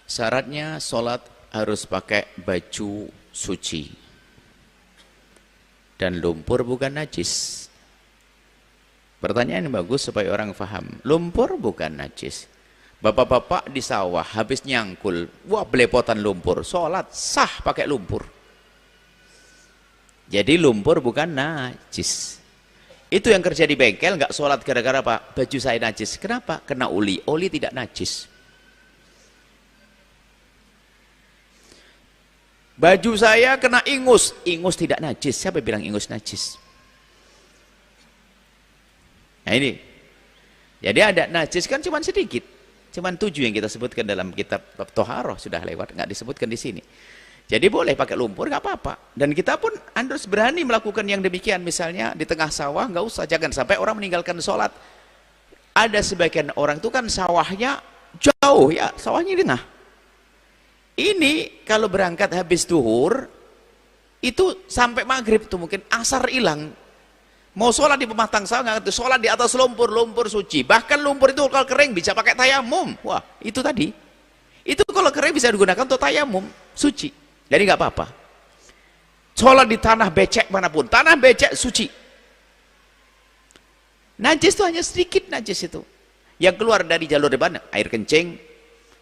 Syaratnya sholat harus pakai baju suci. Dan lumpur bukan najis. Pertanyaan yang bagus supaya orang faham. Lumpur bukan najis. Bapak-bapak di sawah habis nyangkul, wah belepotan lumpur, sholat sah pakai lumpur. Jadi lumpur bukan najis. Itu yang kerja di bengkel nggak sholat gara-gara apa? Baju saya najis. Kenapa? Kena oli. Oli tidak najis. Baju saya kena ingus. Ingus tidak najis. Siapa bilang ingus najis? Nah ini. Jadi ada najis kan cuma sedikit. Cuma 7 yang kita sebutkan dalam kitab Toharoh, sudah lewat, nggak disebutkan di sini. Jadi boleh pakai lumpur, nggak apa-apa. Dan kita pun harus berani melakukan yang demikian. Misalnya di tengah sawah, nggak usah. Jangan sampai orang meninggalkan sholat. Ada sebagian orang itu kan sawahnya jauh ya, sawahnya di tengah. Ini kalau berangkat habis duhur, itu sampai maghrib tuh mungkin asar hilang. Mau sholat di pematang sawah, nggak ngerti. Sholat di atas lumpur, lumpur suci. Bahkan lumpur itu kalau kering bisa pakai tayamum. Wah, itu tadi. Itu kalau kering bisa digunakan untuk tayamum, suci. Jadi nggak apa-apa. Sholat di tanah becek manapun, tanah becek suci. Najis itu hanya sedikit najis itu. Yang keluar dari jalur depan, air kencing,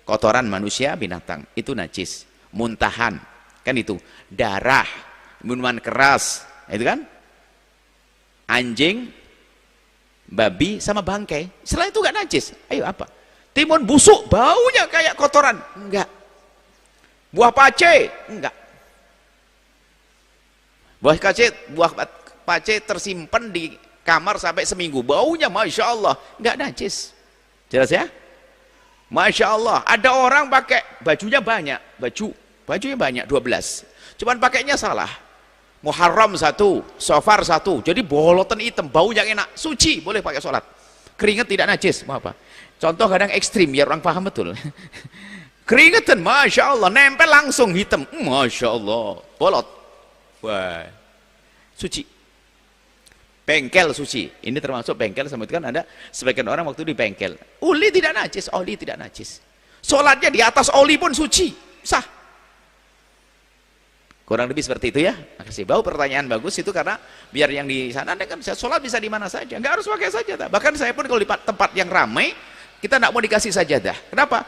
kotoran manusia, binatang, itu najis. Muntahan, kan itu. Darah, minuman keras, itu kan. Anjing, babi, sama bangkai. Setelah itu nggak najis. Ayo apa? Timun busuk, baunya kayak kotoran. Enggak. Buah pace, enggak. Buah pace tersimpan di kamar sampai seminggu, baunya masya Allah, enggak najis. Jelas ya? Masya Allah. Ada orang pakai bajunya banyak, bajunya banyak 12. Cuman pakainya salah. Muharram 1, Safar 1. Jadi bolotan hitam, bau yang enak, suci, boleh pakai sholat. Keringat tidak najis, mau apa? Contoh kadang ekstrim biar orang paham betul. Keringetan, masya Allah, nempel langsung hitam, masya Allah, bolot, wah, suci. Bengkel suci, ini termasuk bengkel. Sama itu kan ada sebagian orang waktu di bengkel, oli tidak najis, oli tidak najis. Sholatnya di atas oli pun suci, sah. Kurang lebih seperti itu ya. Makasih. Bau pertanyaan bagus itu karena biar yang di sana Anda kan bisa sholat bisa di mana saja, nggak harus pakai sajadah. Bahkan saya pun kalau di tempat yang ramai, kita nggak mau dikasih sajadah. Kenapa?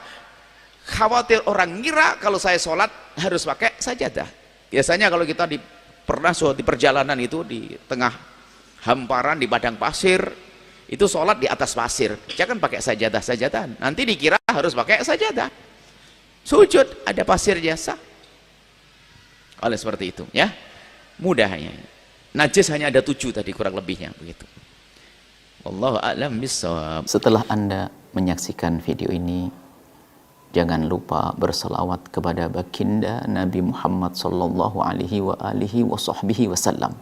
Khawatir orang ngira kalau saya sholat harus pakai sajadah. Biasanya kalau kita pernah di perjalanan itu di tengah hamparan di padang pasir, itu sholat di atas pasir, jangan pakai sajadah. Nanti dikira harus pakai sajadah. Sujud ada pasirnya, sah. Oleh seperti itu ya, mudahnya. Najis hanya ada 7 tadi kurang lebihnya begitu. Wallahu a'lam bishawab. Setelah Anda menyaksikan video ini, jangan lupa berselawat kepada baginda Nabi Muhammad sallallahu alaihi wa alihi wa sahbihi wasallam.